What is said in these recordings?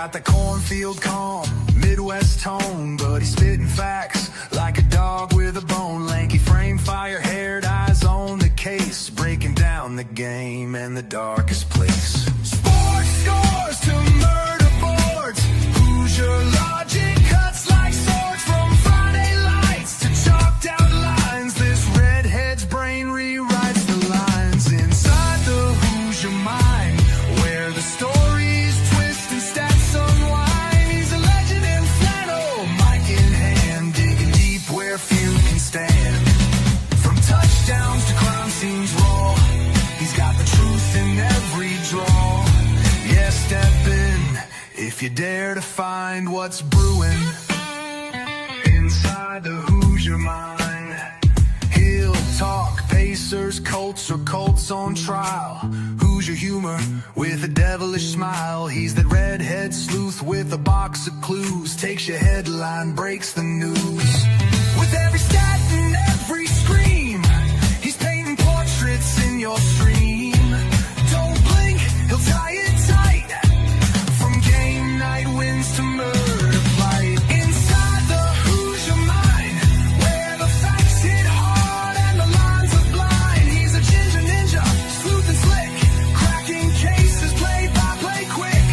got the cornfield calm, Midwest tone, but he's spitting facts like a dog with a bone. Lanky frame, fire-haired, eyes on the case, breaking down the game and the darkest place. Sports scores to murder boards. Hoosier logic cuts like swords from Friday lights to chalked out lines. This redhead's brain rewrites the lines inside the Hoosier mind, where the stories twist and stats unwind. He's a legend in flannel, mic in hand, digging deep where few can stand. From touchdowns to crime scenes raw, he's got the truth in every draw. Yeah, step in if you dare to find what's brewing inside the Hoosier mind. He'll talk Pacers, Colts, or Colts on trial. Hoosier humor with a devilish smile. He's that redhead sleuth with a box of clues. Takes your headline, breaks the news. With every stat and every scream, he's painting portraits in your stream. Don't blink, he'll tie it tight. From game night wins to murder flight. Inside the Hoosier mind, where the facts hit hard and the lines are blind. He's a ginger ninja, smooth and slick, cracking cases play by play quick.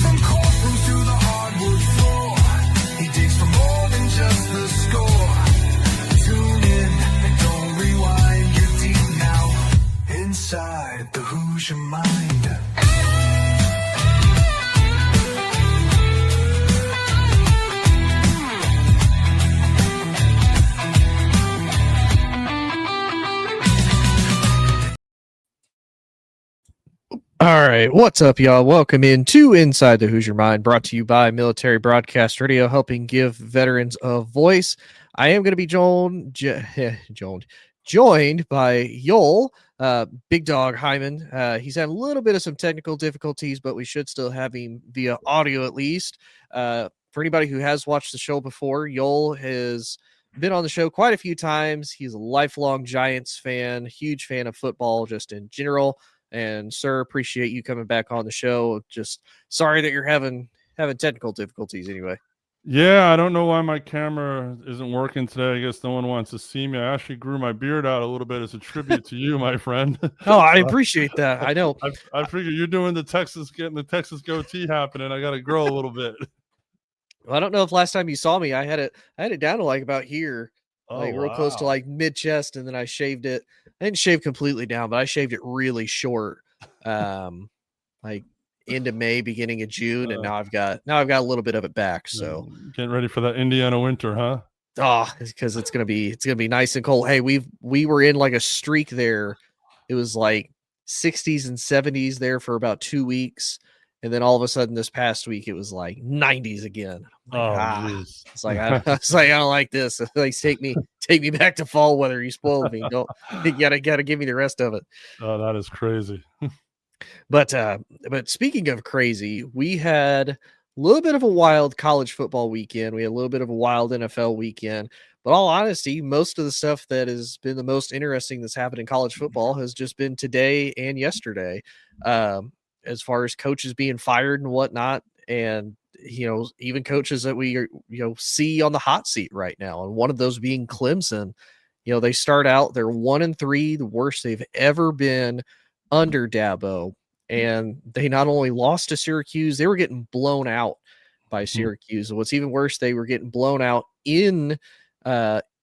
From courtrooms to the hardwood floor, he digs for more than just the score. Tune in and don't rewind, you're deep now inside the Hoosier mind. All right, what's up, y'all? Welcome in to Inside the Hoosier Mind, brought to you by Military Broadcast Radio, helping give veterans a voice. I am going to be joined by Yoel, Big Dog Hyman. He's had a little bit of some technical difficulties, but we should still have him via audio at least. For anybody who has watched the show before, Yoel has been on the show quite a few times. He's a lifelong Giants fan, huge fan of football just in general. And sir, appreciate you coming back on the show. Just sorry that you're having technical difficulties anyway. Yeah, I don't know why my camera isn't working today. I guess no one wants to see me. I actually grew my beard out a little bit as a tribute to you, my friend. Oh, I appreciate that. I know. I figure you're doing getting the Texas goatee happening. I got to grow a little bit. Well, I don't know if last time you saw me, I had it down to like about here. Real close to like mid chest, and then I shaved it. I didn't shave completely down, but I shaved it really short, like into May, beginning of June, and now I've got a little bit of it back. So getting ready for that Indiana winter, huh? Oh, because it's gonna be nice and cold. Hey, we were in like a streak there. It was like 60s and 70s there for about 2 weeks. And then all of a sudden this past week, it was like 90s again. It's like, I don't like this. Like, take me back to fall weather. You spoiled me. You gotta give me the rest of it. Oh, that is crazy. But speaking of crazy, we had a little bit of a wild college football weekend. We had a little bit of a wild NFL weekend. But all honesty, most of the stuff that has been the most interesting that's happened in college football has just been today and yesterday. As far as coaches being fired and whatnot, and even coaches that we see on the hot seat right now, and one of those being Clemson. They start out, they're 1-3, the worst they've ever been under Dabo, and they not only lost to Syracuse, they were getting blown out by Syracuse. And what's even worse, they were getting blown out in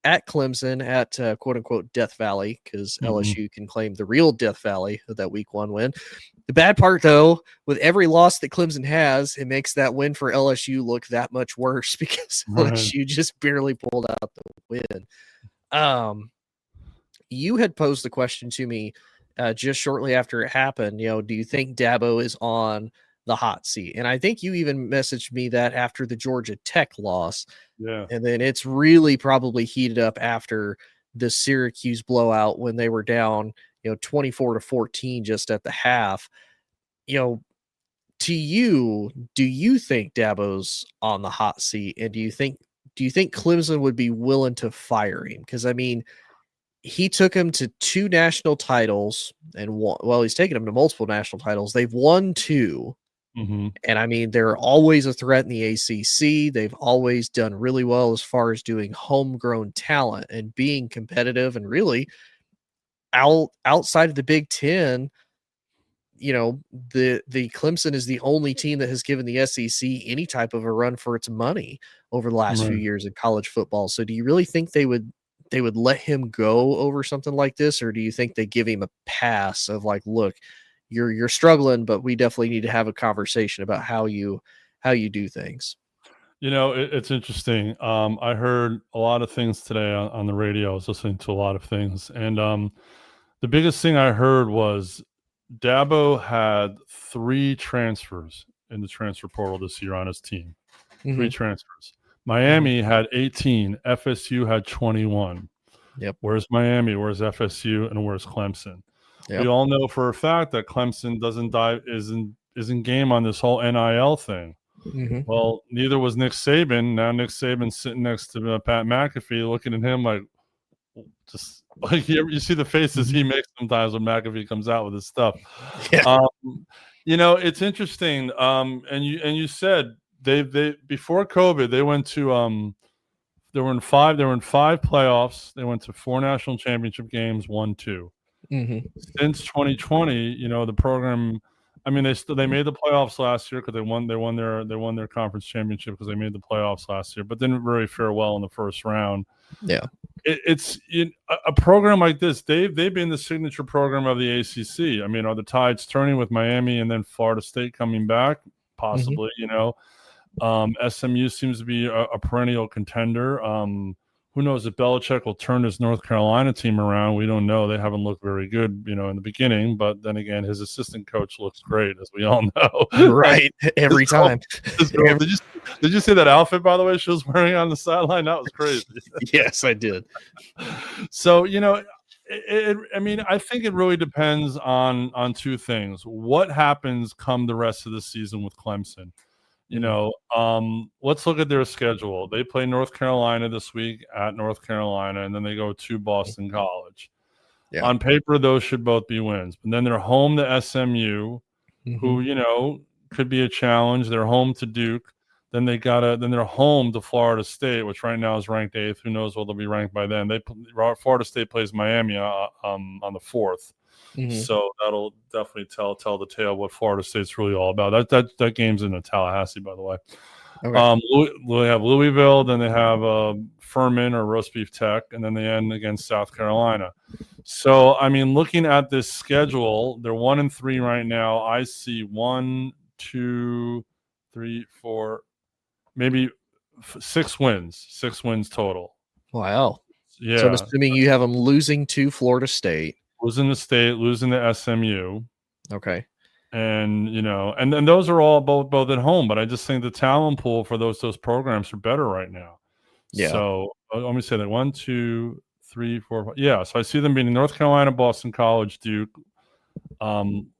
at Clemson at quote unquote Death Valley, because LSU can claim the real Death Valley of that week 1 win. The bad part, though, with every loss that Clemson has, it makes that win for LSU look that much worse, because LSU just barely pulled out the win. You had posed the question to me just shortly after it happened. Do you think Dabo is on the hot seat? And I think you even messaged me that after the Georgia Tech loss. Yeah. And then it's really probably heated up after the Syracuse blowout when they were down 24-14 just at the half. To you, do you think Dabo's on the hot seat? And do you think Clemson would be willing to fire him? Because he took him to 2 national titles and he's taken him to multiple national titles. They've won 2. And I mean, they're always a threat in the ACC. They've always done really well as far as doing homegrown talent and being competitive. And really, outside of the Big Ten, the Clemson is the only team that has given the SEC any type of a run for its money over the last few years in college football. So, do you really think they would let him go over something like this, or do you think they give him a pass of like, look, you're struggling, but we definitely need to have a conversation about how you do things? It's interesting. I heard a lot of things today on the radio. I was listening to a lot of things, and the biggest thing I heard was Dabo had 3 transfers in the transfer portal this year on his team. 3 transfers. Miami had 18. FSU had 21. Yep. Where's Miami? Where's FSU? And where's Clemson? Yep. We all know for a fact that Clemson isn't game on this whole NIL thing. Well, neither was Nick Saban. Now Nick Saban's sitting next to Pat McAfee, looking at him like, just like you see the faces he makes sometimes when McAfee comes out with his stuff. Yeah. It's interesting. And you said they before COVID they went to they were in 5 playoffs. They went to 4 national championship games, won 2. Since 2020, the program. I mean, they made the playoffs last year because they won their conference championship because they made the playoffs last year, but didn't really fare well in the first round. Yeah, it's a program like this. They've been the signature program of the ACC. I mean, are the tides turning with Miami and then Florida State coming back? Possibly. SMU seems to be a perennial contender. Who knows if Belichick will turn his North Carolina team around? We don't know. They haven't looked very good, in the beginning. But then again, his assistant coach looks great, as we all know. Right, every time. Did you see that outfit, by the way, she was wearing on the sideline? That was crazy. Yes, I did. So, I think it really depends on 2 things. What happens come the rest of the season with Clemson? Let's look at their schedule. They play North Carolina this week at North Carolina, and then they go to Boston College. Yeah. On paper, those should both be wins. But then they're home to SMU, who, could be a challenge. They're home to Duke. Then they're home to Florida State, which right now is ranked 8th. Who knows what they'll be ranked by then? Florida State plays Miami on the 4th. So that'll definitely tell the tale of what Florida State's really all about. That game's in Tallahassee, by the way. Okay. They have Louisville, then they have Furman or Roast Beef Tech, and then they end against South Carolina. So, I mean, looking at this schedule, they're 1-3 right now. I see 1, 2, 3, 4, maybe 6 wins. 6 wins total. Wow. Yeah. So I'm assuming you have them losing to Florida State. Losing to State, losing to SMU. Okay. And, and those are all both at home, but I just think the talent pool for those programs are better right now. Yeah. So let me say that 1, 2, 3, 4, 5. Yeah. So I see them beating North Carolina, Boston College, Duke,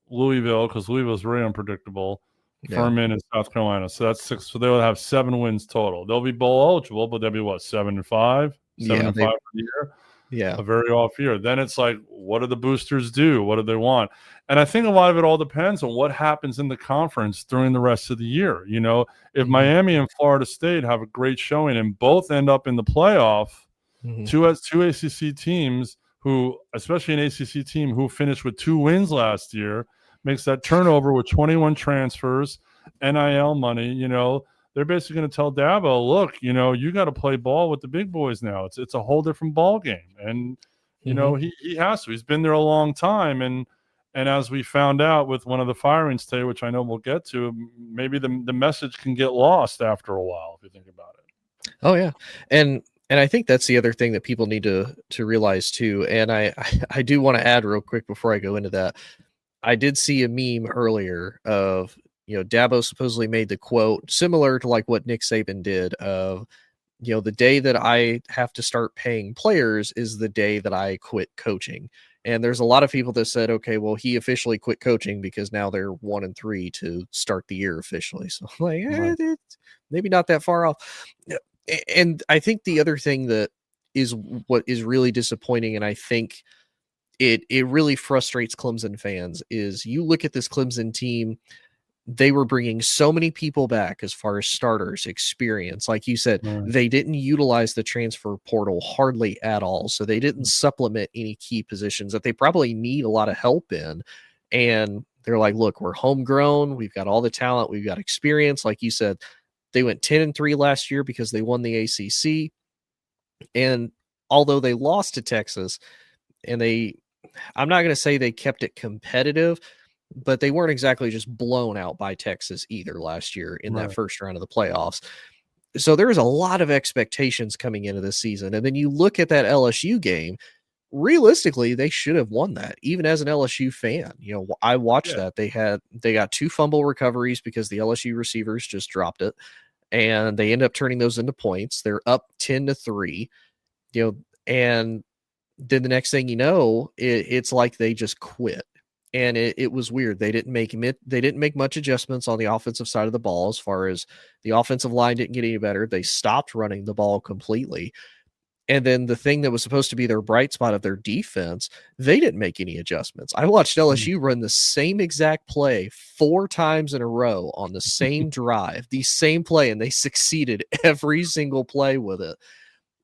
Louisville, because Louisville is very unpredictable, Furman and South Carolina. So that's 6. So they'll have 7 wins total. They'll be bowl eligible, but they'll be 7-5, 7-5 for the year. Yeah. A very off year. Then it's like, what do the boosters do? What do they want? And I think a lot of it all depends on what happens in the conference during the rest of the year. If Miami and Florida State have a great showing and both end up in the playoff, 2 ACC teams who, especially an ACC team who finished with 2 wins last year, makes that turnover with 21 transfers, NIL money, they're basically going to tell Dabo, look, you got to play ball with the big boys now. It's a whole different ball game. And, he has to. He's been there a long time. And as we found out with one of the firings today, which I know we'll get to, maybe the message can get lost after a while, if you think about it. Oh, yeah. And I think that's the other thing that people need to realize, too. And I do want to add real quick before I go into that. I did see a meme earlier of, Dabo supposedly made the quote similar to like what Nick Saban did of, the day that I have to start paying players is the day that I quit coaching. And there's a lot of people that said, okay, well, he officially quit coaching because now they're 1-3 to start the year officially. So like, it's maybe not that far off. And I think the other thing that is what is really disappointing, and I think it really frustrates Clemson fans, is you look at this Clemson team. they were bringing so many people back as far as starters, experience. Like you said, they didn't utilize the transfer portal hardly at all. So they didn't supplement any key positions that they probably need a lot of help in. And they're like, look, we're homegrown. We've got all the talent. We've got experience. Like you said, they went 10-3 last year because they won the ACC. And although they lost to Texas, and I'm not going to say they kept it competitive, but they weren't exactly just blown out by Texas either last year in that first round of the playoffs. So there was a lot of expectations coming into this season. And then you look at that LSU game, realistically, they should have won that, even as an LSU fan. I watched that. They got 2 fumble recoveries because the LSU receivers just dropped it, and they end up turning those into points. They're up 10-3, and then the next thing you know, it's like they just quit. And it was weird. They didn't make much adjustments on the offensive side of the ball. As far as the offensive line didn't get any better, they stopped running the ball completely. And then the thing that was supposed to be their bright spot of their defense, they didn't make any adjustments. I watched LSU run the same exact play 4 times in a row on the same drive, the same play, and they succeeded every single play with it.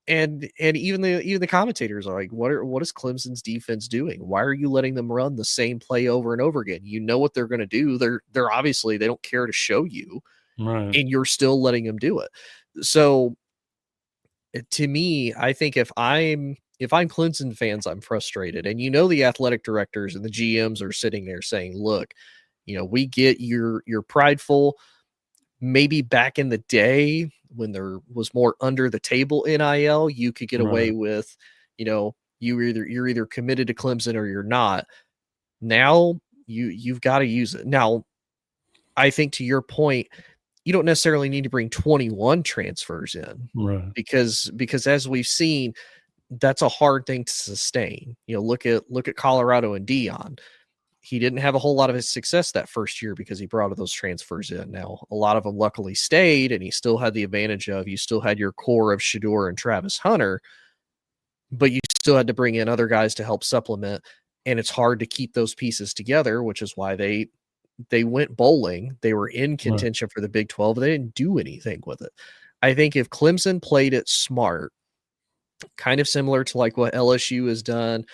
And even the commentators are like, what is Clemson's defense doing? Why are you letting them run the same play over and over again? You know what they're going to do. They're obviously, they don't care to show you, and you're still letting them do it. So to me, I think if I'm Clemson fans, I'm frustrated. And the athletic directors and the GMs are sitting there saying, look, we get you're prideful. Maybe back in the day when there was more under the table NIL, you could get away with, you're either committed to Clemson or you're not. Now you've got to use it. Now, I think to your point, you don't necessarily need to bring 21 transfers in, because as we've seen, that's a hard thing to sustain. Look at Colorado and Dion. He didn't have a whole lot of his success that first year because he brought those transfers in. Now, a lot of them luckily stayed, and he still had the advantage of, you still had your core of Shedeur and Travis Hunter, but you still had to bring in other guys to help supplement. And it's hard to keep those pieces together, which is why they went bowling. They were in contention for the Big 12. They didn't do anything with it. I think if Clemson played it smart, kind of similar to like what LSU has done,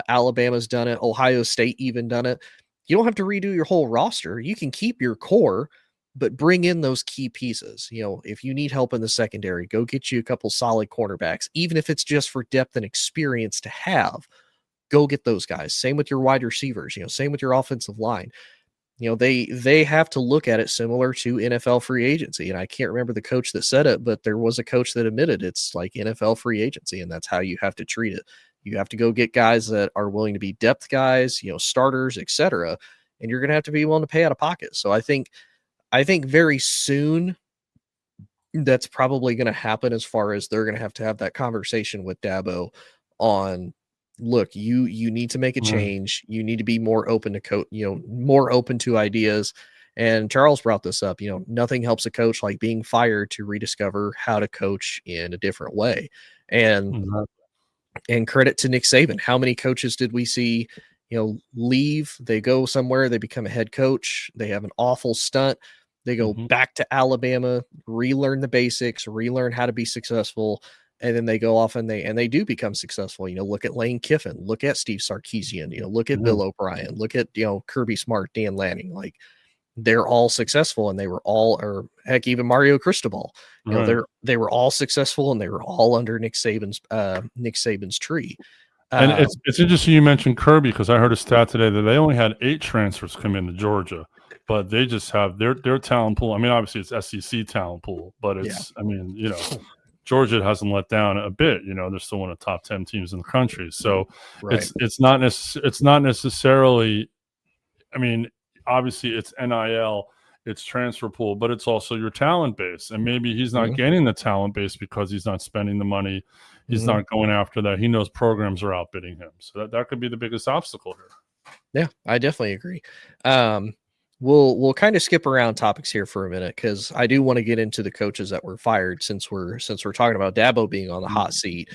Alabama's done it, Ohio State even done it, you don't have to redo your whole roster. You can keep your core, but bring in those key pieces. If you need help in the secondary, go get you a couple solid cornerbacks, even if it's just for depth and experience to have. Go get those guys. Same with your wide receivers, same with your offensive line. They have to look at it similar to NFL free agency. And I can't remember the coach that said it, but there was a coach that admitted it's like NFL free agency, and that's how you have to treat it. You have to go get guys that are willing to be depth guys, starters, etc. And you're going to have to be willing to pay out of pocket. So I think very soon that's probably going to happen, as far as they're going to have that conversation with Dabo on, look, you need to make a change. You need to be more open to more open to ideas. And Charles brought this up, nothing helps a coach like being fired to rediscover how to coach in a different way. And credit to Nick Saban. How many coaches did we see, leave? They go somewhere, they become a head coach, they have an awful stunt, they go back to Alabama, relearn the basics, relearn how to be successful, and then they go off and they do become successful. Look at Lane Kiffin, look at Steve Sarkisian, look at Bill O'Brien, look at Kirby Smart, Dan Lanning. Like, they're all successful, and they were all, or heck, even Mario Cristobal, they were all successful, and they were all under Nick Saban's tree. And it's interesting you mentioned Kirby, because I heard a stat today that they only had 8 transfers come into Georgia, but they just have their talent pool. I mean, obviously it's SEC talent pool, but it's, Georgia hasn't let down a bit. They're still one of the top 10 teams in the country. So it's not necessarily, obviously it's NIL, it's transfer pool, but it's also your talent base. And maybe he's not getting the talent base because he's not spending the money. He's not going after that. He knows programs are outbidding him. So that could be the biggest obstacle here. Yeah, I definitely agree. We'll kind of skip around topics here for a minute, because I do want to get into the coaches that were fired, since we're talking about Dabo being on the hot seat.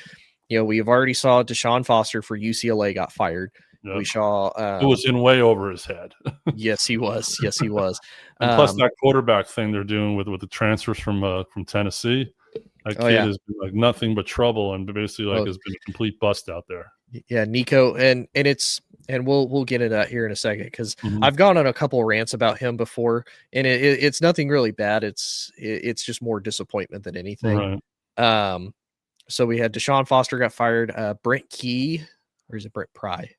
We have already saw DeShaun Foster for UCLA got fired. Yep. We saw it was in way over his head. Yes, he was. Yes, he was. And plus that quarterback thing they're doing with the transfers from Tennessee. That kid has been like nothing but trouble and basically has been a complete bust out there. Yeah, Nico, and we'll get into that here in a second because I've gone on a couple of rants about him before, and it's nothing really bad. It's just more disappointment than anything. Right. So we had DeShaun Foster got fired. Brent Key, or is it Brent Pry?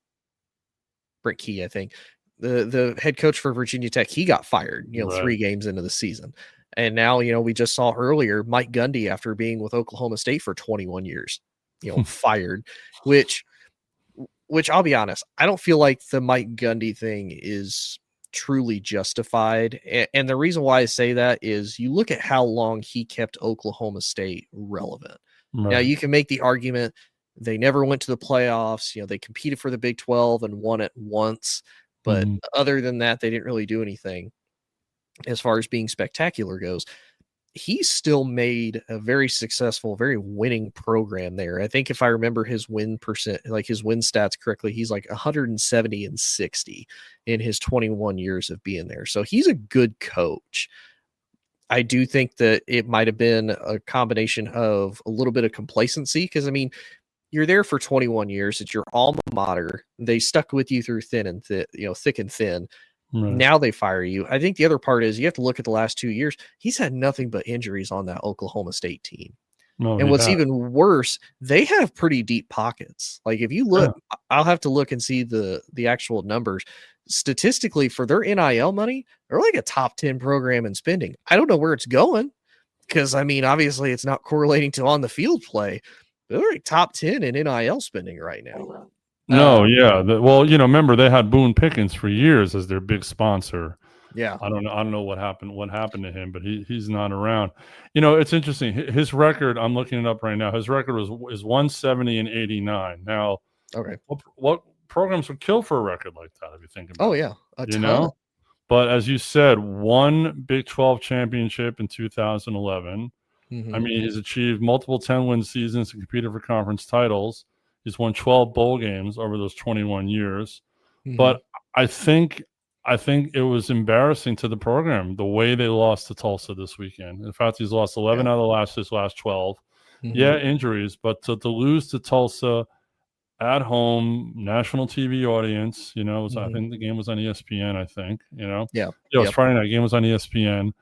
Brent Key, I think. The head coach for Virginia Tech, he got fired, 3 games into the season. And now, we just saw earlier Mike Gundy, after being with Oklahoma State for 21 years, fired, which I'll be honest, I don't feel like the Mike Gundy thing is truly justified. And the reason why I say that is you look at how long he kept Oklahoma State relevant. Right. Now, you can make the argument they never went to the playoffs. They competed for the Big 12 and won it once. But other than that, they didn't really do anything as far as being spectacular goes. He still made a very successful, very winning program there. I think if I remember his win percent, like his win stats correctly, he's like 170-60 in his 21 years of being there. So he's a good coach. I do think that it might have been a combination of a little bit of complacency because, you're there for 21 years. It's your alma mater. They stuck with you through thick and thin. Right. Now they fire you. I think the other part is you have to look at the last 2 years. He's had nothing but injuries on that Oklahoma State team. And what's even worse, they have pretty deep pockets. Like if you look, I'll have to look and see the actual numbers. Statistically, for their NIL money, they're like a top 10 program in spending. I don't know where it's going because, obviously it's not correlating to on the field play. They're like top 10 in NIL spending right now. No, remember they had Boone Pickens for years as their big sponsor. Yeah. I don't know what happened to him, but he's not around. It's interesting. His record, I'm looking it up right now. His record is 170-89. Now, okay. What programs would kill for a record like that if you think about it? Oh yeah. A ton. But as you said, one Big 12 championship in 2011. He's achieved multiple 10-win seasons and competed for conference titles. He's won 12 bowl games over those 21 years. But I think it was embarrassing to the program the way they lost to Tulsa this weekend. In fact, he's lost 11 out of his last 12. Yeah, injuries, but to lose to Tulsa at home, national TV audience, I think the game was on ESPN, I think, Yeah, it was Friday night. Game was on ESPN.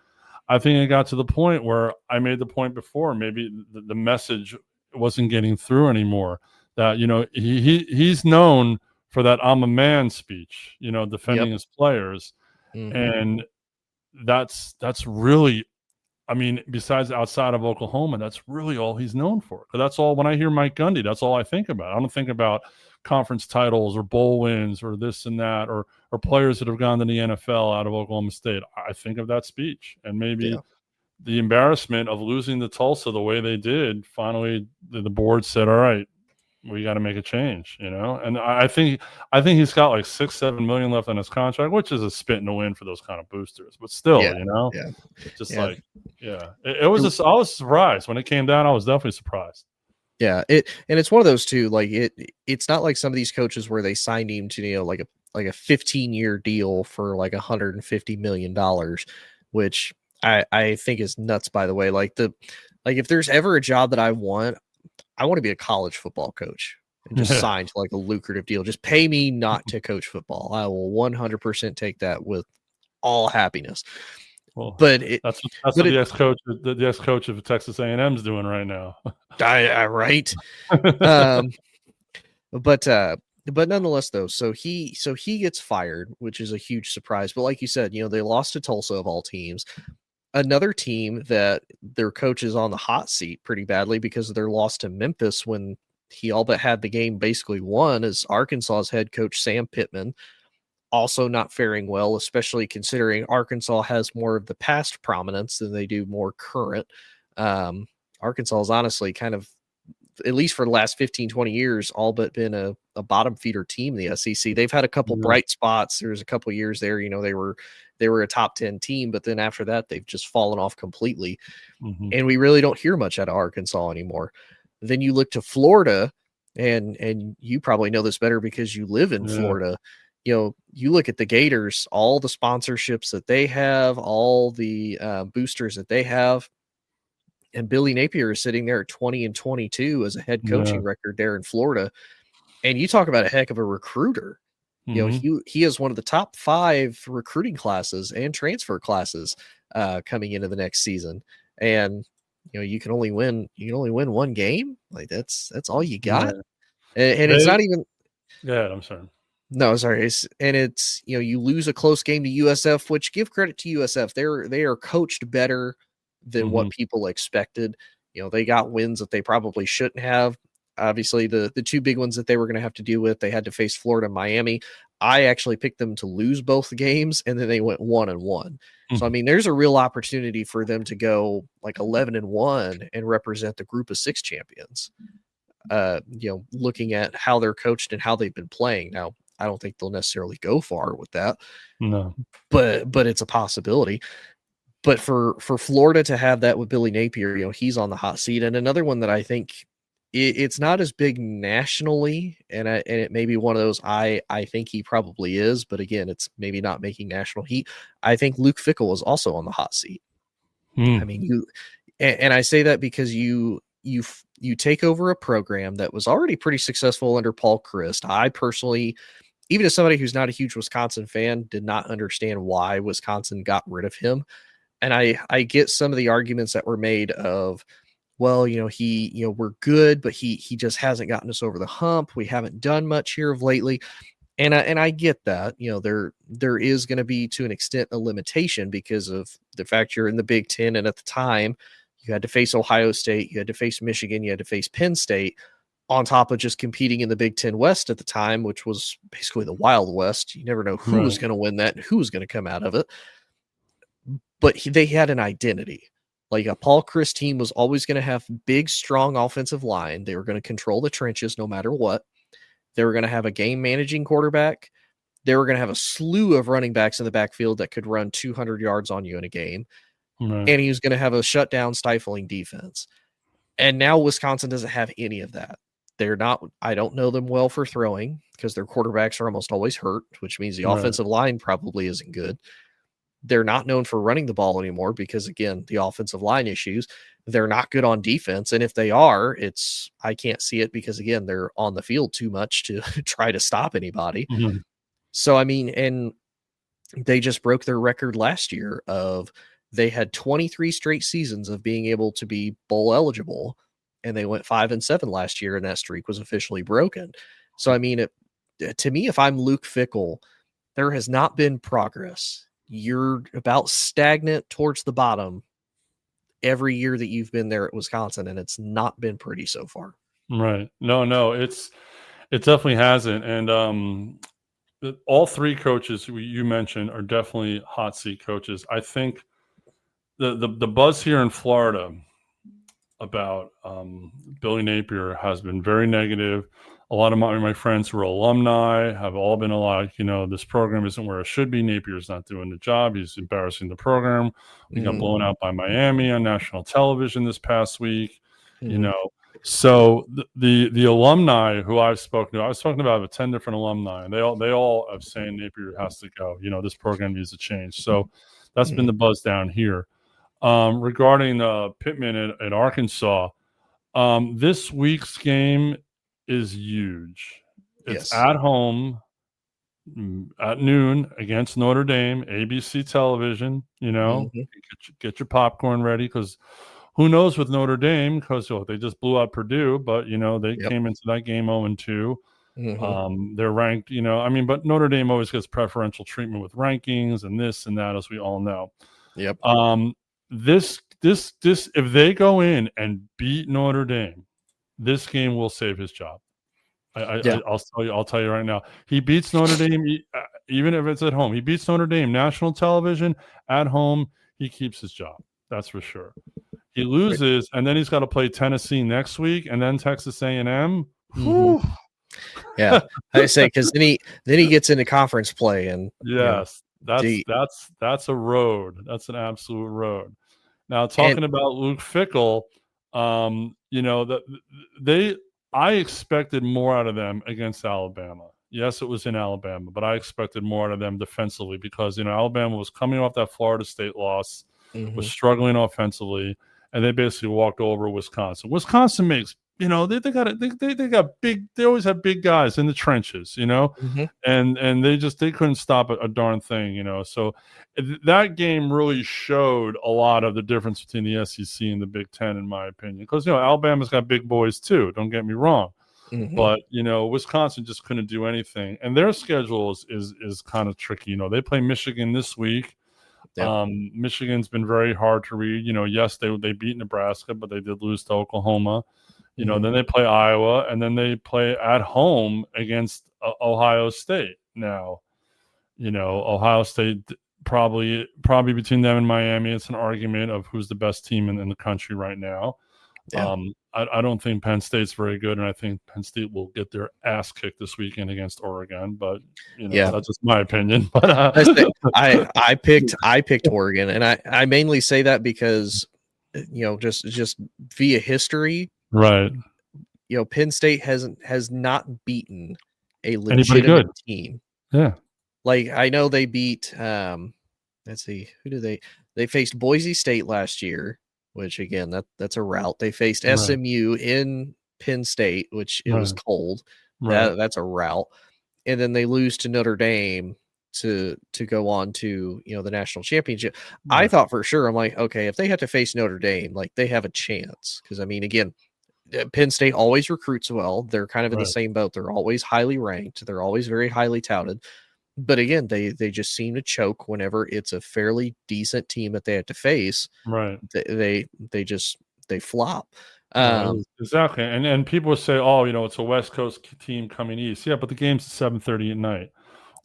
I think it got to the point where I made the point before, maybe the message wasn't getting through anymore. That, he's known for that I'm a man speech, defending his players. And that's really, besides outside of Oklahoma, that's really all he's known for. That's all. When I hear Mike Gundy, that's all I think about. I don't think about conference titles or bowl wins or this and that or players that have gone to the NFL out of Oklahoma State. I think of that speech and maybe the embarrassment of losing to Tulsa the way they did. Finally, the board said, all right, we got to make a change, and I think he's got like $6-7 million left on his contract, which is a spit in the wind for those kind of boosters, but still, it was I was surprised when it came down. I was definitely surprised. Yeah. It's one of those too, like it's not like some of these coaches where they signed him to, like a 15-year deal for like $150 million, which I think is nuts, by the way. Like if there's ever a job that I want to be a college football coach and just sign to like a lucrative deal. Just pay me not to coach football. I will 100% take that with all happiness. Well, but that's what the ex-coach of Texas A&M is doing right now. Right. But nonetheless, though, so he gets fired, which is a huge surprise. But like you said, they lost to Tulsa of all teams. Another team that their coach is on the hot seat pretty badly because of their loss to Memphis when he all but had the game basically won is Arkansas's head coach, Sam Pittman, also not faring well, especially considering Arkansas has more of the past prominence than they do more current. Arkansas is honestly kind of, at least for the last 15-20 years, all but been a bottom feeder team in the SEC. They've had a couple bright spots. There's a couple years there, they were a top 10 team, but then after that, they've just fallen off completely. And we really don't hear much out of Arkansas anymore. Then you look to Florida, and you probably know this better because you live in Florida. You look at the Gators, all the sponsorships that they have, all the boosters that they have, and Billy Napier is sitting there at 20-22 as a head coaching record there in Florida. And you talk about a heck of a recruiter. He is one of the top 5 recruiting classes and transfer classes coming into the next season. And you can only win one game. Like that's all you got. And it's not even. Yeah, I'm sorry. No, sorry. It's you lose a close game to USF, which give credit to USF. They are coached better than what people expected. They got wins that they probably shouldn't have. Obviously, the 2 big ones that they were going to have to deal with, they had to face Florida and Miami. I actually picked them to lose both games, and then they went 1-1. So, I mean, there's a real opportunity for them to go like 11-1 and represent the group of 6 champions. Looking at how they're coached and how they've been playing. Now, I don't think they'll necessarily go far with that. No. But it's a possibility. But for Florida to have that with Billy Napier, he's on the hot seat. And another one that I think it's not as big nationally, and it may be one of those I think he probably is, but again, it's maybe not making national heat. I think Luke Fickell is also on the hot seat. I mean, and I say that because you take over a program that was already pretty successful under Paul Chryst. I personally, even as somebody who's not a huge Wisconsin fan, did not understand why Wisconsin got rid of him. And I get some of the arguments that were made of, well, we're good, but he just hasn't gotten us over the hump. We haven't done much here of lately. And I get that, there is going to be, to an extent, a limitation because of the fact you're in the Big Ten. And at the time you had to face Ohio State, you had to face Michigan, you had to face Penn State on top of just competing in the Big Ten West at the time, which was basically the Wild West. You never know who was going to win that and who was going to come out of it. But they had an identity. Like a Paul Chryst team was always going to have big, strong offensive line. They were going to control the trenches no matter what. They were going to have a game-managing quarterback. They were going to have a slew of running backs in the backfield that could run 200 yards on you in a game. And he was going to have a shutdown, stifling defense. And now Wisconsin doesn't have any of that. They're not – I don't know them well for throwing because their quarterbacks are almost always hurt, which means the offensive line probably isn't good. They're not known for running the ball anymore because, again, the offensive line issues. They're not good on defense. And if they are, I can't see it because, again, they're on the field too much to try to stop anybody. So, I mean, and they just broke their record last year of they had 23 straight seasons of being able to be bowl eligible, and they went 5-7 last year, and that streak was officially broken. So, I mean, to me, if I'm Luke Fickell, there has not been progress. You're about stagnant towards the bottom every year that you've been there at Wisconsin, and it's not been pretty so far. Right. No, it definitely hasn't. And all 3 coaches you mentioned are definitely hot seat coaches. I think the buzz here in Florida about Billy Napier has been very negative. A lot of my friends who are alumni have all been like, this program isn't where it should be. Napier's not doing the job. He's embarrassing the program. We got blown out by Miami on national television this past week, So the alumni who I've spoken to about 10 different alumni, and they all have saying Napier has to go. This program needs to change. So that's been the buzz down here. Regarding Pittman at Arkansas, this week's game is huge. It's at home at noon against Notre Dame, ABC television. Get your popcorn ready, because who knows with Notre Dame, because they just blew out Purdue, but they came into that game 0-2. They're ranked, but Notre Dame always gets preferential treatment with rankings and this and that, as we all know. This if they go in and beat Notre Dame, this game will save his job. I'll tell you right now. He beats Notre Dame, even if it's at home. He beats Notre Dame national television at home. He keeps his job. That's for sure. He loses, and then he's got to play Tennessee next week, and then Texas A&M. Yeah, I say, because then he gets into conference play, and that's a road. That's an absolute road. Now, talking about Luke Fickell, I expected more out of them against Alabama. Yes, it was in Alabama, but I expected more out of them defensively because, Alabama was coming off that Florida State loss, was struggling offensively, and they basically walked over Wisconsin. Wisconsin makes, they got big, they always have big guys in the trenches, and they couldn't stop a darn thing, So that game really showed a lot of the difference between the SEC and the Big Ten, in my opinion, because, Alabama's got big boys too. Don't get me wrong. But Wisconsin just couldn't do anything, and their schedule is kind of tricky. They play Michigan this week. Yep. Michigan's been very hard to read. Yes, they beat Nebraska, but they did lose to Oklahoma. Then they play Iowa, and then they play at home against Ohio State. Now, Ohio State probably between them and Miami, it's an argument of who's the best team in the country right now. Yeah. I don't think Penn State's very good, and I think Penn State will get their ass kicked this weekend against Oregon. But that's just my opinion. But I picked Oregon, and I mainly say that because just via history, right? Penn State has not beaten a legitimate team. Yeah, like I know they beat. Let's see, who did they faced Boise State last year. Which again, that's a rout. They faced SMU in Penn State, which it was cold. Right. That's a rout. And then they lose to Notre Dame to go on to the national championship. Right. I thought for sure, I'm like, okay, if they have to face Notre Dame, like they have a chance. Because again, Penn State always recruits well. They're kind of in the same boat. They're always highly ranked. They're always very highly touted. But again, they just seem to choke whenever it's a fairly decent team that they have to face. Right. They flop. Exactly. And people say, oh, it's a West Coast team coming east. Yeah, but the game's at 7:30 at night.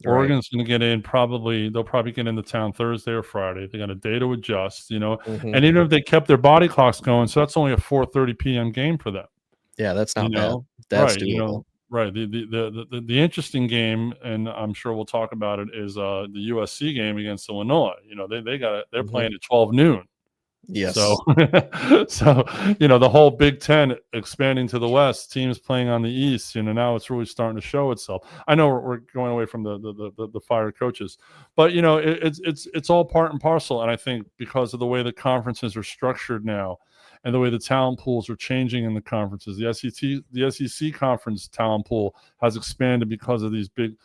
Right. Oregon's going to get in they'll probably get into town Thursday or Friday. They got a day to adjust, And even if they kept their body clocks going, so that's only a 4:30 p.m. game for them. Yeah, that's not bad. That's doable. Right. The interesting game, and I'm sure we'll talk about it, is the USC game against Illinois. They're playing at 12 noon. Yes. So the whole Big Ten expanding to the West, teams playing on the East. Now it's really starting to show itself. I know we're going away from the fired coaches, but it's all part and parcel. And I think because of the way the conferences are structured now, and the way the talent pools are changing in the conferences, the SEC conference talent pool has expanded because of these Big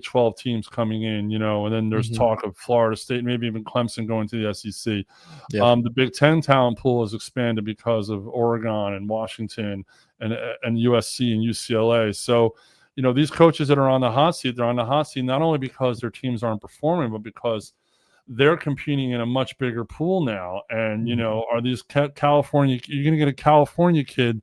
12 teams coming in, and then there's talk of Florida State, maybe even Clemson going to the SEC. Yeah. The Big Ten talent pool has expanded because of Oregon and Washington and USC and UCLA. So, these coaches that are on the hot seat, they're on the hot seat not only because their teams aren't performing, but because they're competing in a much bigger pool now. And, are these California, you're going to get a California kid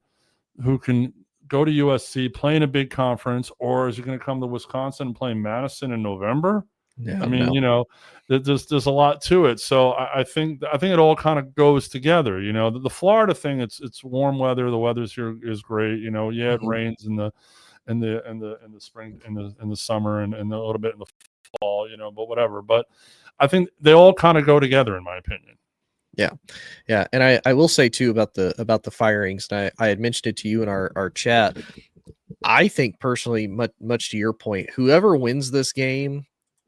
who can go to USC, play in a big conference, or is he going to come to Wisconsin and play Madison in November? Yeah, there's a lot to it. So I think it all kind of goes together. The Florida thing, it's warm weather. The weather's here is great. It rains in the spring, in the summer, and a little bit in the fall. But whatever. But I think they all kind of go together, in my opinion. Yeah. And I will say too about the firings, and I had mentioned it to you in our chat. I think personally, much to your point, whoever wins this game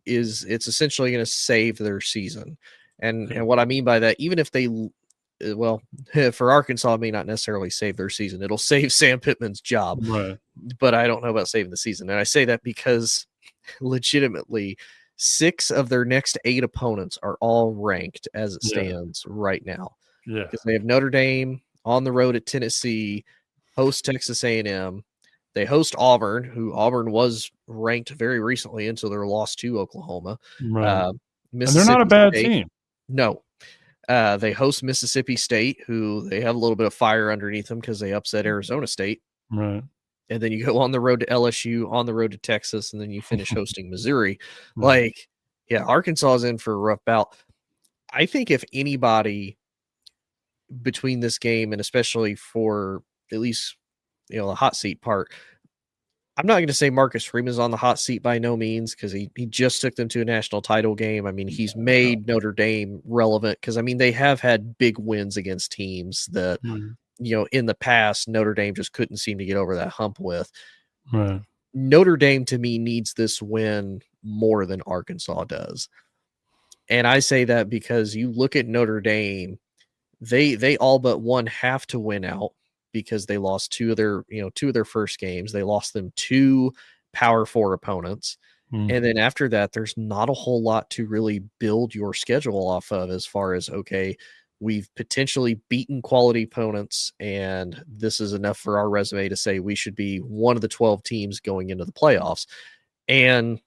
it's essentially going to save their season. And what I mean by that, even if they, for Arkansas, it may not necessarily save their season. It'll save Sam Pittman's job, right? But I don't know about saving the season. And I say that because legitimately 6 of their next 8 opponents are all ranked as it stands right now. Yeah. Because they have Notre Dame on the road at Tennessee, host Texas A&M. They host Auburn, who Auburn was ranked very recently until their loss to Oklahoma. Right. And they're not a bad team. No. They host Mississippi State, who they have a little bit of fire underneath them because they upset Arizona State. Right. And then you go on the road to LSU, on the road to Texas, and then you finish hosting Missouri. Arkansas is in for a rough bout. I think if anybody between this game, and especially for at least, the hot seat part, I'm not going to say Marcus Freeman's on the hot seat by no means, because he just took them to a national title game. I mean, he's made Notre Dame relevant because, they have had big wins against teams that in the past, Notre Dame just couldn't seem to get over that hump with. Right. Notre Dame, to me, needs this win more than Arkansas does. And I say that because you look at Notre Dame, they all but one have to win out because they lost two of their first games. They lost them 2 Power 4 opponents. And then after that, there's not a whole lot to really build your schedule off of as far as, okay, we've potentially beaten quality opponents, and this is enough for our resume to say we should be one of the 12 teams going into the playoffs. And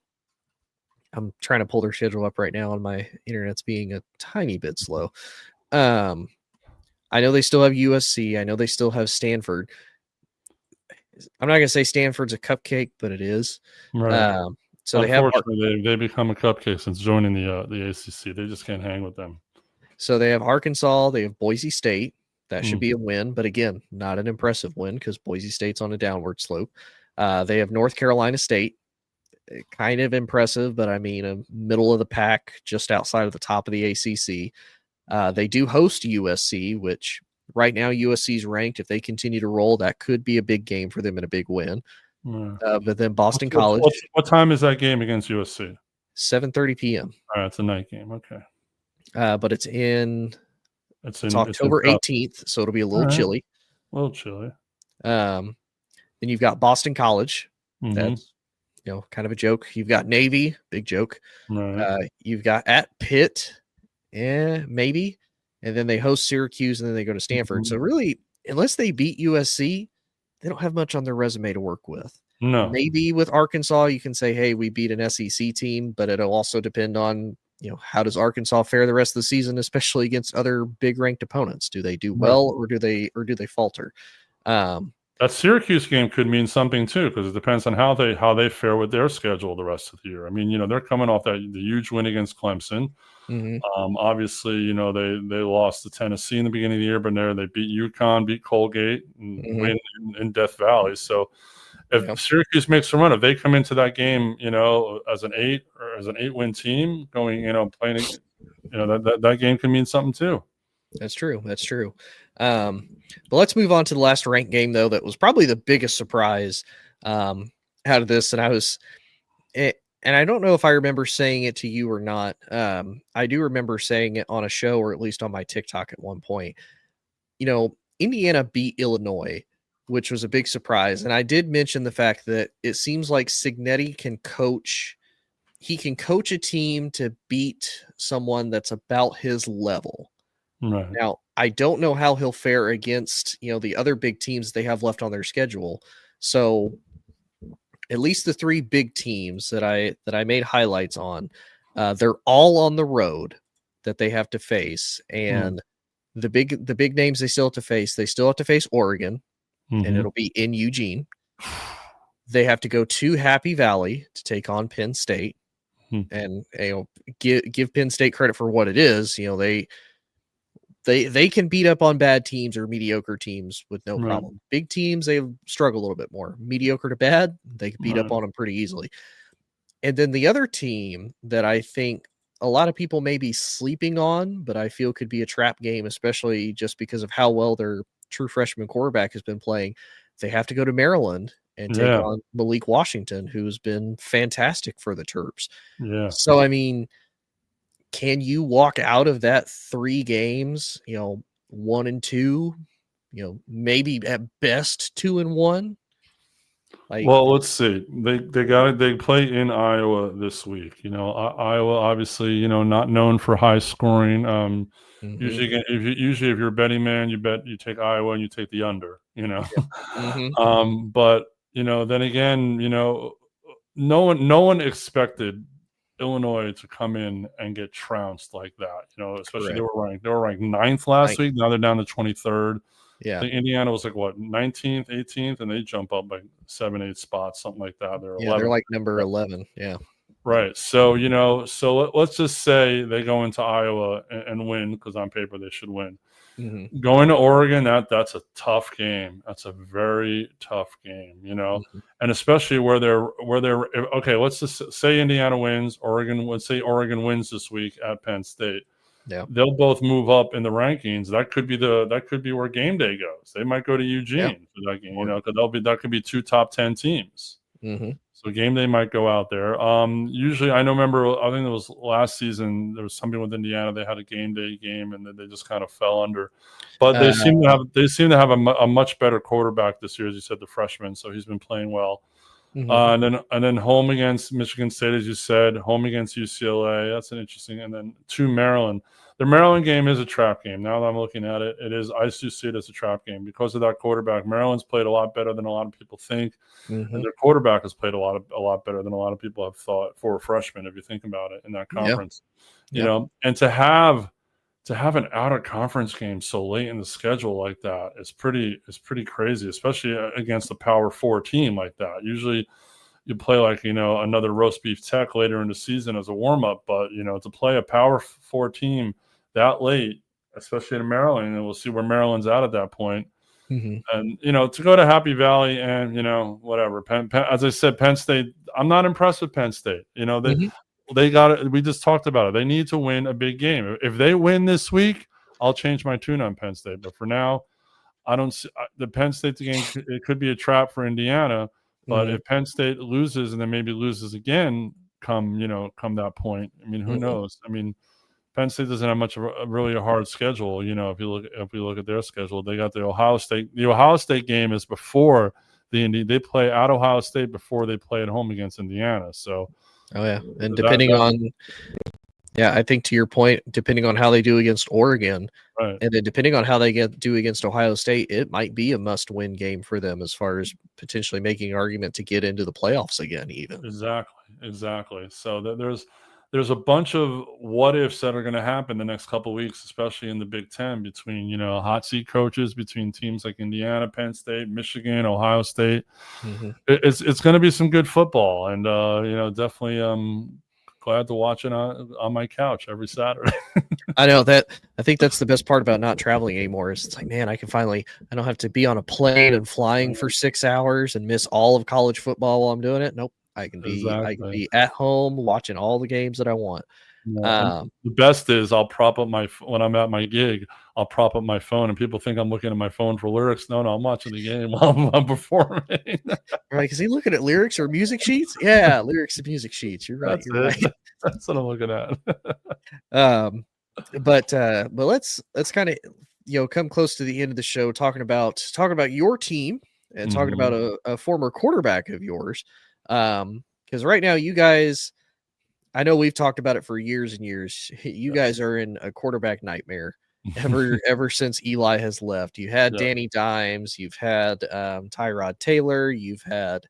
I'm trying to pull their schedule up right now, and my internet's being a tiny bit slow. I know they still have USC. I know they still have Stanford. I'm not going to say Stanford's a cupcake, but it is. Right. So they become a cupcake since joining the ACC. They just can't hang with them. So they have Arkansas. They have Boise State. That should be a win, but again, not an impressive win because Boise State's on a downward slope. They have North Carolina State. Kind of impressive, but I mean, a middle of the pack, just outside of the top of the ACC. They do host USC, which right now USC's ranked. If they continue to roll, that could be a big game for them and a big win. But then Boston College. What time is that game against USC? 7:30 p.m. All right, it's a night game. Okay. But it's October 18th, so it'll be a little chilly. A little chilly. Then you've got Boston College. That's kind of a joke. You've got Navy, big joke. Right. You've got at Pitt, maybe, and then they host Syracuse, and then they go to Stanford. So really, unless they beat USC, they don't have much on their resume to work with. No. Maybe with Arkansas, you can say, hey, we beat an SEC team, but it'll also depend on, how does Arkansas fare the rest of the season, especially against other big ranked opponents? Do they do well or do they falter? That Syracuse game could mean something too, because it depends on how they fare with their schedule the rest of the year. I mean, they're coming off the huge win against Clemson. Obviously, they lost to Tennessee in the beginning of the year, but they beat UConn, beat Colgate, and win in Death Valley. So if Syracuse makes a run, if they come into that game, as an 8-win team going, playing, that game can mean something too. That's true. But let's move on to the last ranked game, though. That was probably the biggest surprise out of this. And I don't know if I remember saying it to you or not. I do remember saying it on a show, or at least on my TikTok at one point. Indiana beat Illinois, which was a big surprise. And I did mention the fact that it seems like Cignetti can coach. He can coach a team to beat someone that's about his level. Right. Now, I don't know how he'll fare against, the other big teams they have left on their schedule. So at least the 3 big teams that I made highlights on, they're all on the road that they have to face. And the big names they still have to face Oregon, and it'll be in Eugene. They have to go to Happy Valley to take on Penn State. And give Penn State credit for what it is. They can beat up on bad teams or mediocre teams with no problem. Big teams, they struggle a little bit more. Mediocre to bad, they can beat up on them pretty easily. And then the other team that I think a lot of people may be sleeping on, but I feel could be a trap game, especially just because of how well their true freshman quarterback has been playing. They have to go to Maryland and take on Malik Washington, who's been fantastic for the Terps. Yeah. So, I mean, can you walk out of that 3 games, 1-2, maybe at best 2-1? Well, let's see. They play in Iowa this week. Iowa obviously, not known for high scoring. Usually if you're a betting man, you take Iowa and you take the under. But then again, no one expected Illinois to come in and get trounced like that. Especially they were ranked 9th last week. Now they're down to 23rd. Yeah. I think Indiana was 19th, 18th, and they jump up 7-8 spots, something like that. They're like number 11. Yeah. Right. So, let's just say they go into Iowa and win, because on paper they should win. Going to Oregon, that's a tough game. That's a very tough game, and especially where they're okay. Let's just say Indiana wins. Let's say Oregon wins this week at Penn State. they'll both move up in the rankings. That could be where game day goes. They might go to Eugene for that game, because that could be 2 top 10 teams. Mm-hmm. So game day might go out there. Usually, I think it was last season, there was something with Indiana. They had a game day game, and then they just kind of fell under. But they seem to have a much better quarterback this year, as you said, the freshman. So he's been playing well. Mm-hmm. And then home against Michigan State, as you said, home against UCLA. That's an interesting. And then to Maryland. The Maryland game is a trap game. Now that I'm looking at it, it is. I do see it as a trap game because of that quarterback. Maryland's played a lot better than a lot of people think, and their quarterback has played a lot better than a lot of people have thought for a freshman. If you think about it in that conference, and to have an out of conference game so late in the schedule like that is pretty crazy, especially against a Power 4 team like that. Usually you play like, another roast beef Tech later in the season as a warm up, but to play a Power 4 team that late, especially in Maryland, and we'll see where Maryland's at that point. And to go to Happy Valley and whatever. Penn, as I said, Penn State. I'm not impressed with Penn State. They got it. We just talked about it. They need to win a big game. If they win this week, I'll change my tune on Penn State. But for now, I don't see the Penn State game. It could be a trap for Indiana. But if Penn State loses and then maybe loses again, come that point. I mean, who knows? I mean, Penn State doesn't have much of a hard schedule. If we look at their schedule, they got the Ohio State. The Ohio State game is before they play at Ohio State before they play at home against Indiana. So, and depending on, I think to your point, depending on how they do against Oregon, and then depending on how they do against Ohio State, it might be a must-win game for them as far as potentially making an argument to get into the playoffs again. Even exactly. So there's a bunch of what ifs that are going to happen the next couple of weeks, especially in the Big Ten, between hot seat coaches, between teams like Indiana, Penn State, Michigan, Ohio State. It's going to be some good football, and definitely glad to watch it on my couch every Saturday. I know that. I think that's the best part about not traveling anymore. Is it's like, man, I don't have to be on a plane and flying for 6 hours and miss all of college football while I'm doing it. Nope. I can be at home watching all the games that I want. The best is I'll prop up when I'm at my gig, I'll prop up my phone and people think I'm looking at my phone for lyrics. No, I'm watching the game while I'm performing. Right? Is he looking at lyrics or music sheets? Yeah, lyrics and music sheets. You're right. That's what I'm looking at. But let's kind of come close to the end of the show talking about your team and talking about a former quarterback of yours. Because right now you guys, I know we've talked about it for years and years. You guys are in a quarterback nightmare ever since Eli has left. You had Danny Dimes, you've had Tyrod Taylor, you've had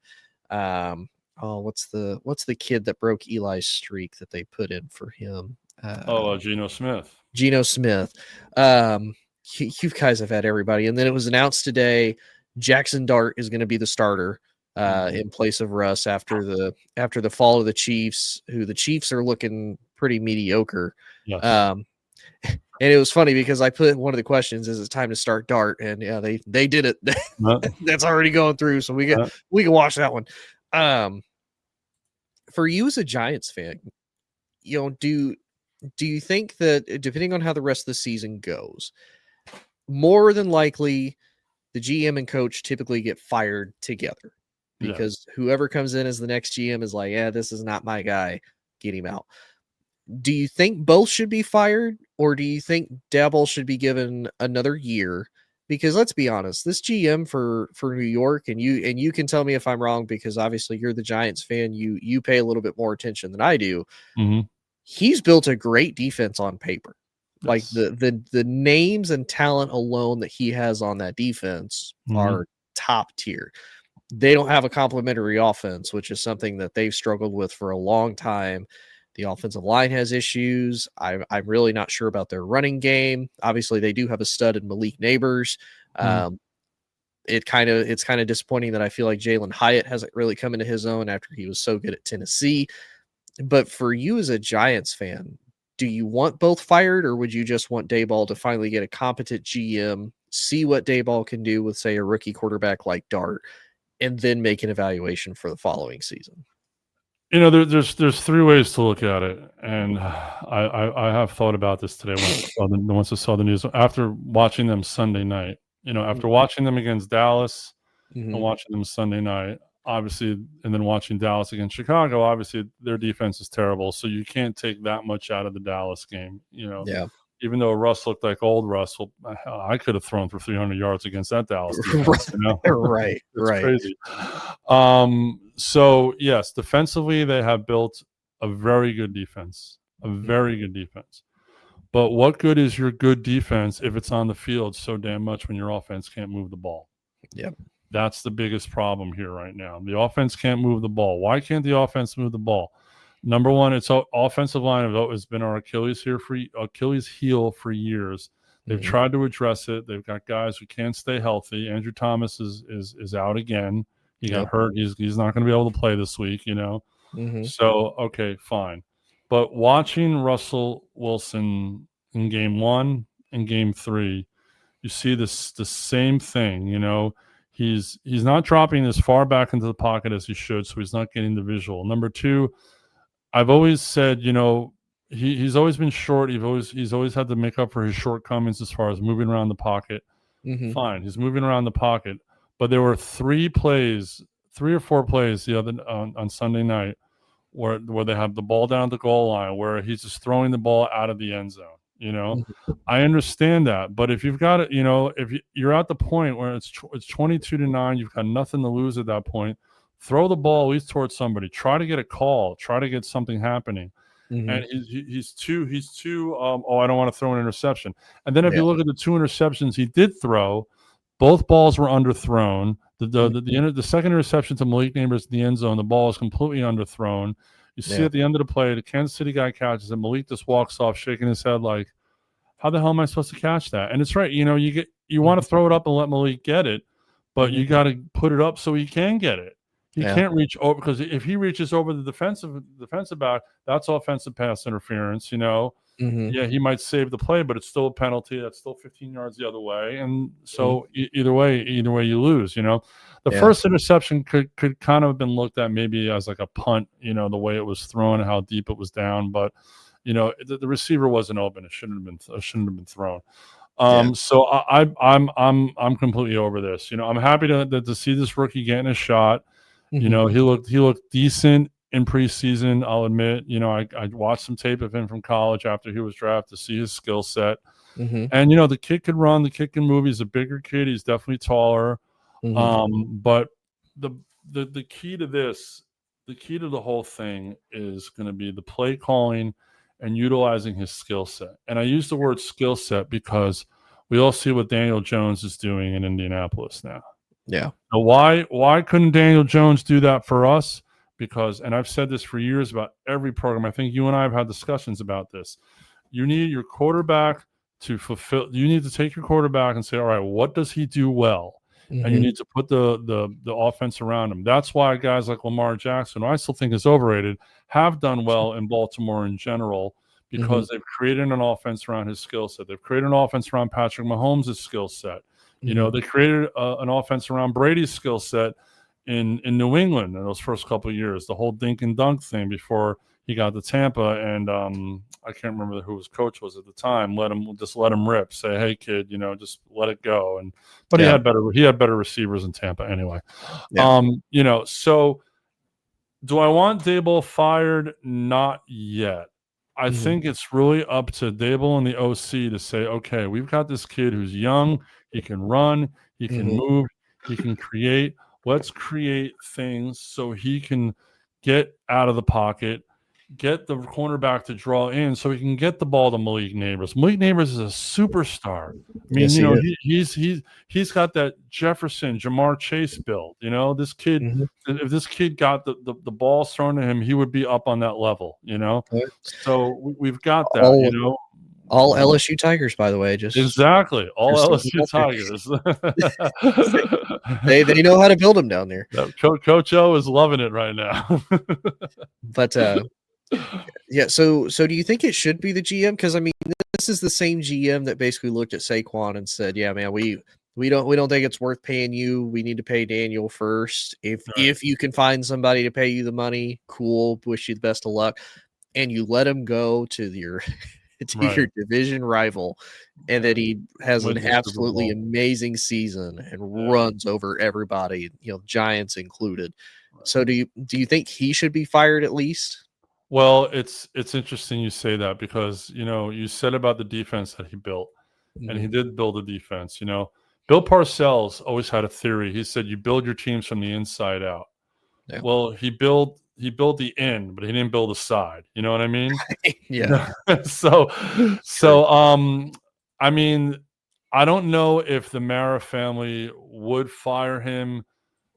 what's the kid that broke Eli's streak that they put in for him? Geno Smith. You guys have had everybody, and then it was announced today Jackson Dart is going to be the starter in place of Russ after the fall of the Chiefs, who the Chiefs are looking pretty mediocre. Yes. And it was funny because I put one of the questions, is it time to start Dart? And they did it. That's already going through. So we can watch that one. For you as a Giants fan, do you think that depending on how the rest of the season goes, more than likely the GM and coach typically get fired together because whoever comes in as the next GM is like, this is not my guy, get him out. Do you think both should be fired, or do you think DaBoll should be given another year? Because let's be honest, this GM for New York, and you can tell me if I'm wrong, because obviously you're the Giants fan, you pay a little bit more attention than I do. Mm-hmm. He's built a great defense on paper. Yes. Like the names and talent alone that he has on that defense are top tier. They don't have a complementary offense, which is something that they've struggled with for a long time. The offensive line has issues. I'm really not sure about their running game. Obviously, they do have a stud in Malik Neighbors. It's kind of disappointing that I feel like Jalen Hyatt hasn't really come into his own after he was so good at Tennessee. But for you as a Giants fan, do you want both fired, or would you just want DaBoll to finally get a competent GM, see what DaBoll can do with, say, a rookie quarterback like Dart, and then make an evaluation for the following season? There's three ways to look at it, and I have thought about this today once I saw the news after watching them Sunday night. After watching them against Dallas and watching them Sunday night, obviously, and then watching Dallas against Chicago, obviously their defense is terrible, so you can't take that much out of the Dallas game. Yeah. Even though Russ looked like old Russ, I could have thrown for 300 yards against that Dallas defense. Right. It's crazy. So, yes, defensively, they have built a very good defense, But what good is your good defense if it's on the field so damn much when your offense can't move the ball? Yep. That's the biggest problem here right now. The offense can't move the ball. Why can't the offense move the ball? Number one, it's offensive line has been our Achilles heel for years. They've tried to address it. They've got guys who can't stay healthy. Andrew Thomas is out again. He got hurt. He's not going to be able to play this week, So, okay, fine. But watching Russell Wilson in game 1 and game 3, you see the same thing, He's not dropping as far back into the pocket as he should, so he's not getting the visual. Number 2, I've always said, he's always been short. He's always had to make up for his shortcomings as far as moving around the pocket. Fine, he's moving around the pocket, but there were 3 or 4 plays the other on Sunday night where they have the ball down the goal line where he's just throwing the ball out of the end zone. I understand that, but if you've got it, if you're at the point where it's 22-9, you've got nothing to lose at that point. Throw the ball at least towards somebody. Try to get a call. Try to get something happening. And he's too. I don't want to throw an interception. And then if you look at the 2 interceptions he did throw, both balls were underthrown. The second interception to Malik Neighbors in the end zone, the ball is completely underthrown. You see at the end of the play, the Kansas City guy catches it. Malik just walks off, shaking his head like, "How the hell am I supposed to catch that?" And it's right. You want to throw it up and let Malik get it, but you got to put it up so he can get it. He can't reach over, because if he reaches over the defensive back, that's offensive pass interference. Yeah, he might save the play, but it's still a penalty. That's still 15 yards the other way, and so either way you lose. The first interception could kind of have been looked at maybe as like a punt. The way it was thrown and how deep it was down, but the receiver wasn't open. It shouldn't have been thrown. So I'm completely over this. I'm happy to see this rookie getting a shot. He looked decent in preseason, I'll admit. I watched some tape of him from college after he was drafted to see his skill set. And the kid can run, the kid can move. He's a bigger kid. He's definitely taller. But the key to this, the key to the whole thing is going to be the play calling and utilizing his skill set. And I use the word skill set because we all see what Daniel Jones is doing in Indianapolis now. Yeah. So why couldn't Daniel Jones do that for us? Because, and I've said this for years about every program, I think you and I have had discussions about this. You need your quarterback to fulfill. You need to take your quarterback and say, all right, what does he do well? And you need to put the offense around him. That's why guys like Lamar Jackson, who I still think is overrated, have done well in Baltimore in general, because they've created an offense around his skill set. They've created an offense around Patrick Mahomes' skill set. They created an offense around Brady's skill set in New England in those first couple of years. The whole dink and dunk thing before he got to Tampa, and I can't remember who his coach was at the time. Let him rip. Say, hey kid, just let it go. But he had better receivers in Tampa anyway. So do I want DaBoll fired? Not yet. I think it's really up to DaBoll and the OC to say, okay, we've got this kid who's young. He can run. He can move. He can create. Let's create things so he can get out of the pocket, get the cornerback to draw in so he can get the ball to Malik Neighbors. Malik Neighbors is a superstar. I mean, he's got that Jefferson, Jamar Chase build. This kid, if this kid got the ball thrown to him, he would be up on that level, So we've got that, All LSU Tigers, by the way. Exactly. All LSU Tigers. they know how to build them down there. Coach O is loving it right now. But yeah, so do you think it should be the GM? Because I mean, this is the same GM that basically looked at Saquon and said, "Yeah, man, we we don't think it's worth paying you. We need to pay Daniel first. If you can find somebody to pay you the money, cool. Wish you the best of luck. And you let him go to your your division rival, and that he has an absolutely amazing season and runs over everybody, Giants included. So do you think he should be fired at least? Well, it's interesting you say that, because you said about the defense that he built, and he did build a defense. Bill Parcells always had a theory. He said you build your teams from the inside out. Yeah. Well, he built the in, but he didn't build the side. You know what I mean? Yeah. So I mean, I don't know if the Mara family would fire him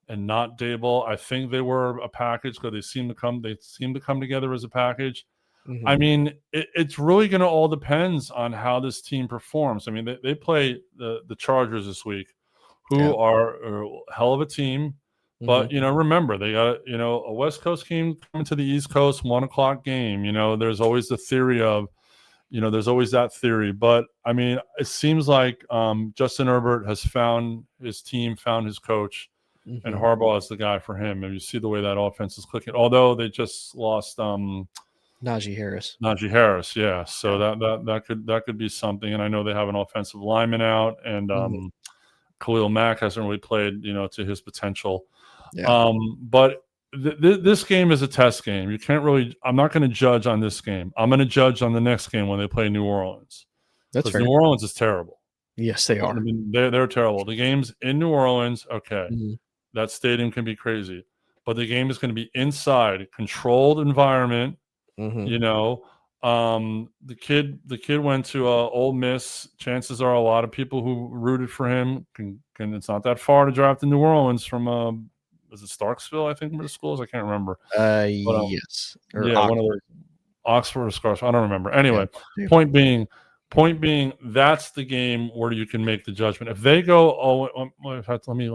and not DaBoll. I think they were a package, because they seem to come together as a package. I mean, it's really going to all depends on how this team performs. I mean, they play the Chargers this week, who are a hell of a team. But, remember, they got, a West Coast team coming to the East Coast, 1:00 game. There's always the theory of, there's always that theory. But, I mean, it seems like Justin Herbert has found his team, found his coach, and Harbaugh is the guy for him. And you see the way that offense is clicking. Although they just lost Najee Harris, yeah. So that could be something. And I know they have an offensive lineman out, and Khalil Mack hasn't really played, to his potential. Yeah. But this game is a test game. You can't really. I'm not going to judge on this game. I'm going to judge on the next game when they play New Orleans. That's fair. New Orleans is terrible. Yes, they are. I mean, they're terrible. The game's in New Orleans. Okay, that stadium can be crazy, but the game is going to be inside, controlled environment. The kid went to Ole Miss. Chances are a lot of people who rooted for him can it's not that far to drive to New Orleans from was it Starksville, I think, where the school is? I can't remember. Yes. Or yeah, one of the Oxford or Scarsville. I don't remember. Anyway, point being, that's the game where you can make the judgment. If they go, let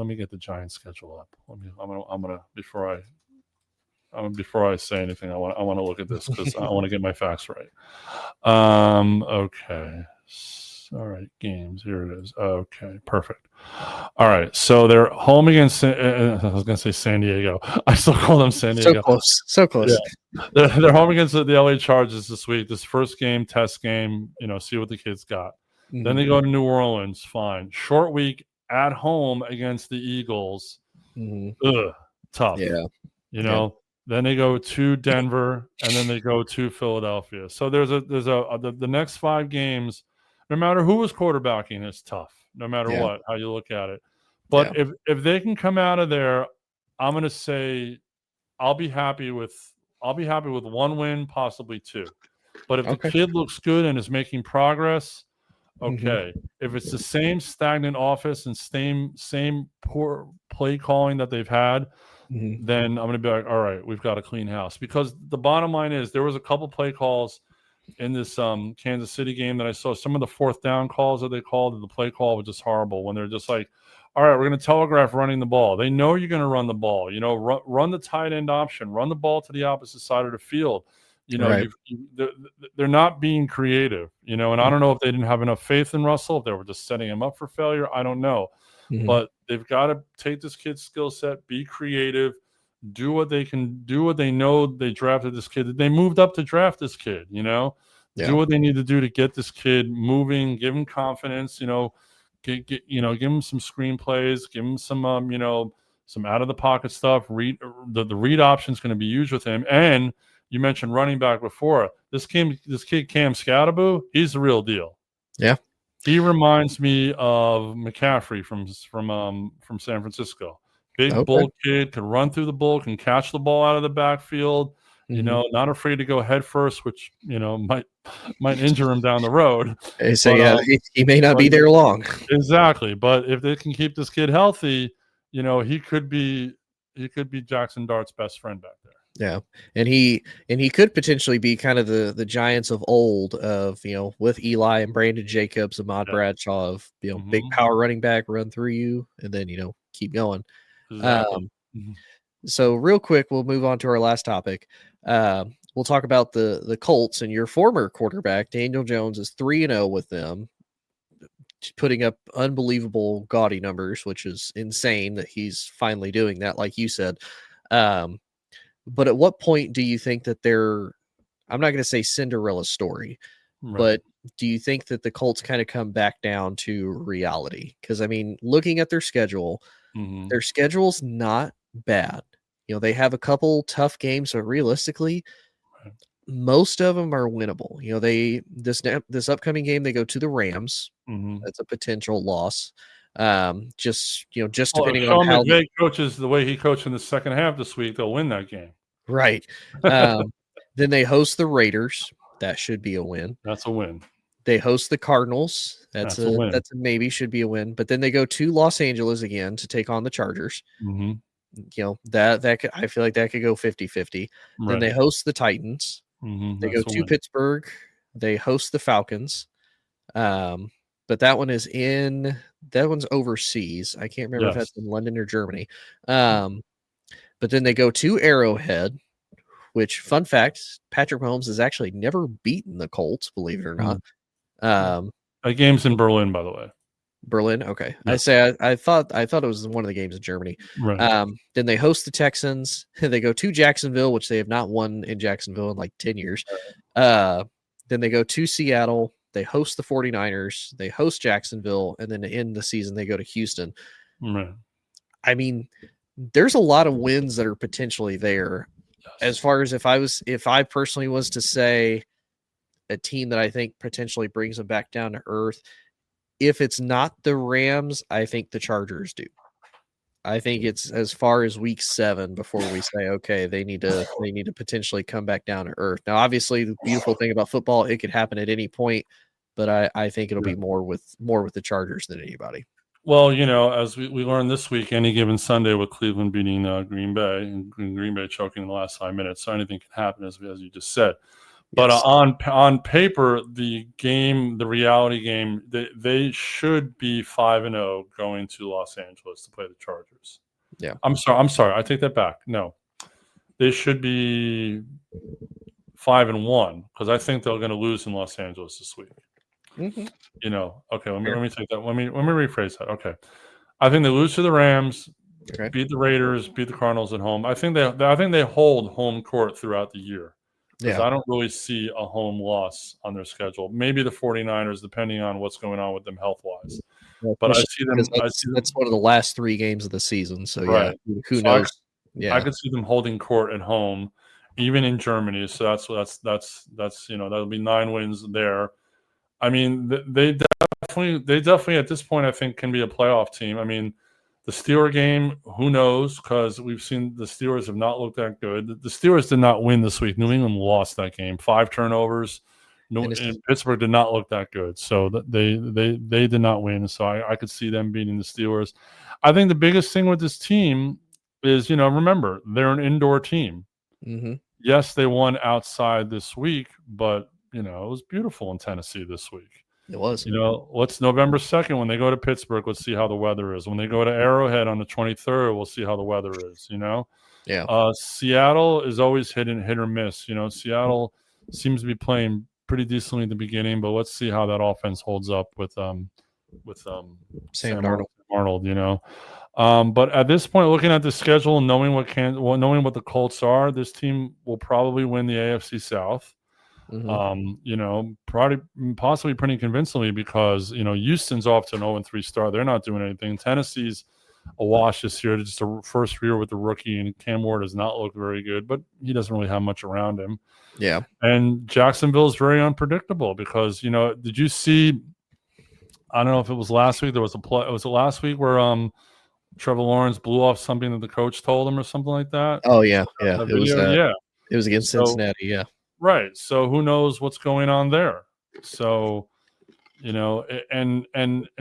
me get the Giants schedule up. I'm gonna before I say anything, I want to look at this, because I want to get my facts right. Okay. All right, games. Here it is. Okay, perfect. All right, so they're home against. I was going to say San Diego. I still call them San Diego. So close. Yeah. They're home against the LA Chargers this week. This first game, test game. See what the kids got. Then they go to New Orleans. Fine. Short week at home against the Eagles. Tough. Yeah. Then they go to Denver, and then they go to Philadelphia. So there's the next 5 games, no matter who is quarterbacking, is tough, no matter what, how you look at it. But if they can come out of there, I'm going to say I'll be happy with 1 win, possibly 2. But if the kid looks good and is making progress, okay. If it's the same stagnant office and same poor play calling that they've had, then I'm going to be like, all right, we've got a clean house. Because the bottom line is, there was a couple play calls in this Kansas City game that I saw. Some of the 4th down calls that they called, and the play call was just horrible, when they're just like, all right, we're going to telegraph running the ball. They know you're going to run the ball. Run the tight end option. Run the ball to the opposite side of the field. They're not being creative. And I don't know if they didn't have enough faith in Russell, if they were just setting him up for failure. I don't know. But they've got to take this kid's skill set, be creative, do what they can, do what they know. They drafted this kid. They moved up to draft this kid, do what they need to do to get this kid moving, give him confidence, give him some screenplays, give him some, some out of the pocket stuff. The read option is going to be huge with him. And you mentioned running back before. This kid, Cam Scatterbo, he's the real deal. Yeah. He reminds me of McCaffrey from San Francisco. Big bull kid, can run through the bull, can catch the ball out of the backfield. Not afraid to go head first, which might injure him down the road. He may not be there long. Exactly, but if they can keep this kid healthy, he could be Jackson Dart's best friend back there. Yeah, and he could potentially be kind of the Giants of old, of with Eli and Brandon Jacobs, Ahmad Bradshaw, of big power running back, run through you, and then keep going. Exactly. So real quick, we'll move on to our last topic. We'll talk about the Colts, and your former quarterback Daniel Jones is 3-0 with them. putting up unbelievable gaudy numbers, which is insane that he's finally doing that, like you said. But at what point do you think that I'm not going to say Cinderella story, but do you think that the Colts kind of come back down to reality? Because, I mean, looking at their schedule, their schedule's not bad. They have a couple tough games, but realistically, most of them are winnable. This upcoming game, they go to the Rams. That's a potential loss. Just depending on how McVay coaches the way he coached in the second half this week, they'll win that game. Right. Then they host the Raiders. That should be a win. That's a win. They host the Cardinals. That's a win. That's a maybe, should be a win. But then they go to Los Angeles again to take on the Chargers. That could, I feel like that could go 50-50. Then they host the Titans. They go to Pittsburgh. They host the Falcons. But that one's overseas. I can't remember if that's in London or Germany. But then they go to Arrowhead, which, fun fact, Patrick Mahomes has actually never beaten the Colts, believe it or not. That game's in Berlin, by the way. Berlin, okay. Yeah. I thought it was one of the games in Germany. Right. Then they host the Texans. They go to Jacksonville, which they have not won in Jacksonville in like 10 years. Then they go to Seattle. They host the 49ers. They host Jacksonville, and then to end the season, they go to Houston. Right. I mean, there's a lot of wins that are potentially there. As far as if I personally was to say a team that I think potentially brings them back down to earth, if it's not the Rams, I think the Chargers do. I think it's as far as week 7 before we say, okay, they need to potentially come back down to earth. Now, obviously, the beautiful thing about football, it could happen at any point, but I think it'll be more with the Chargers than anybody. Well, as we learned this week, any given Sunday with Cleveland beating Green Bay and Green Bay choking in the last 5 minutes, so anything can happen, as you just said. But on paper, the reality game, they should be 5-0 going to Los Angeles to play the Chargers. Yeah, I'm sorry. I take that back. No, they should be 5-1 because I think they're going to lose in Los Angeles this week. Okay. Let me take that. Let me rephrase that. Okay, I think they lose to the Rams, beat the Raiders, beat the Cardinals at home. I think they hold home court throughout the year. Because I don't really see a home loss on their schedule. Maybe the 49ers, depending on what's going on with them health-wise. But I see them. That's one of the last 3 games of the season. So, who knows? I could see them holding court at home, even in Germany. So that's that'll be 9 wins there. I mean, they definitely at this point, I think, can be a playoff team. I mean, the Steelers game, who knows? Because we've seen the Steelers have not looked that good. The Steelers did not win this week. New England lost that game. 5 turnovers. And Pittsburgh did not look that good. So they did not win. So I could see them beating the Steelers. I think the biggest thing with this team is, remember, they're an indoor team. Yes, they won outside this week, but, it was beautiful in Tennessee this week. It was. Let's November 2nd when they go to Pittsburgh, let's see how the weather is. When they go to Arrowhead on the 23rd, we'll see how the weather is, Yeah. Seattle is always hit or miss. Seattle seems to be playing pretty decently in the beginning, but let's see how that offense holds up with Sam Darnold. But at this point, looking at the schedule, knowing what the Colts are, this team will probably win the AFC South. Possibly pretty convincingly because, Houston's off to an 0-3 start. They're not doing anything. Tennessee's a wash this year. Just a first year with the rookie, and Cam Ward does not look very good, but he doesn't really have much around him. Yeah. And Jacksonville's very unpredictable because, did you see, I don't know if it was last week, there was a play, was it last week where Trevor Lawrence blew off something that the coach told him or something like that? Oh, yeah. Yeah. It was against Cincinnati. Yeah. Right. So who knows what's going on there? So, and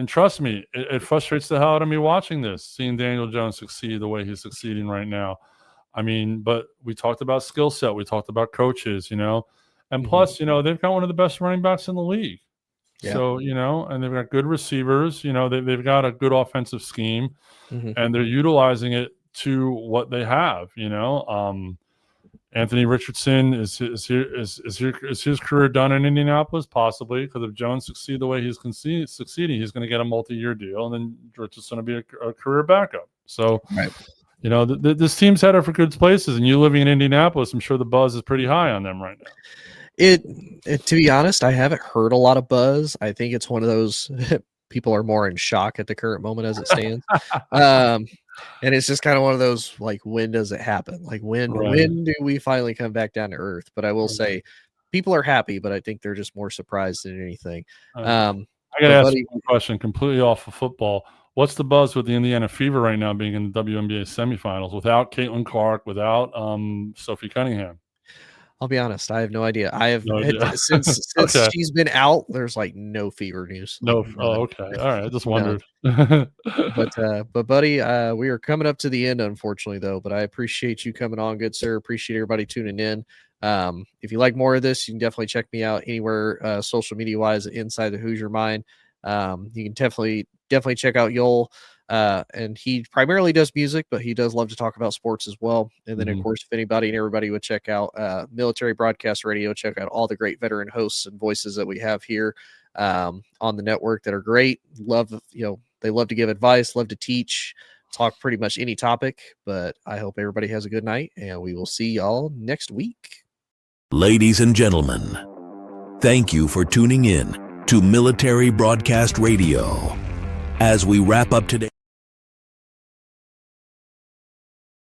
trust me, it frustrates the hell out of me watching this, seeing Daniel Jones succeed the way he's succeeding right now. I mean, but we talked about skill set. We talked about coaches, and plus, they've got one of the best running backs in the league. Yeah. So, and they've got good receivers, they've got a good offensive scheme and they're utilizing it to what they have, Anthony Richardson, is his career done in Indianapolis? Possibly, because if Jones succeeds the way he's succeeding, he's going to get a multi-year deal, and then Richardson's going to be a career backup. So, right. You know, this team's headed for good places, and you living in Indianapolis, I'm sure the buzz is pretty high on them right now. It to be honest, I haven't heard a lot of buzz. I think it's one of those people are more in shock at the current moment as it stands. And it's just kind of one of those, like, when does it happen? Like, when do we finally come back down to earth? But I will say people are happy, but I think they're just more surprised than anything. I got to ask you one question completely off of football. What's the buzz with the Indiana Fever right now being in the WNBA semifinals without Caitlin Clark, without Sophie Cunningham? I'll be honest, I have no idea. I have since she's been out, there's like no Fever news. No, okay, all right. I just wondered. But buddy, we are coming up to the end, unfortunately, though. But I appreciate you coming on, good sir. Appreciate everybody tuning in. If you like more of this, you can definitely check me out anywhere social media wise inside the Hoosier Mind. You can definitely check out Yoel. And he primarily does music, but he does love to talk about sports as well. And then, of course, if anybody and everybody would check out Military Broadcast Radio, check out all the great veteran hosts and voices that we have here on the network that are great. They love to give advice, love to teach, talk pretty much any topic. But I hope everybody has a good night, and we will see y'all next week. Ladies and gentlemen, thank you for tuning in to Military Broadcast Radio. As we wrap up today.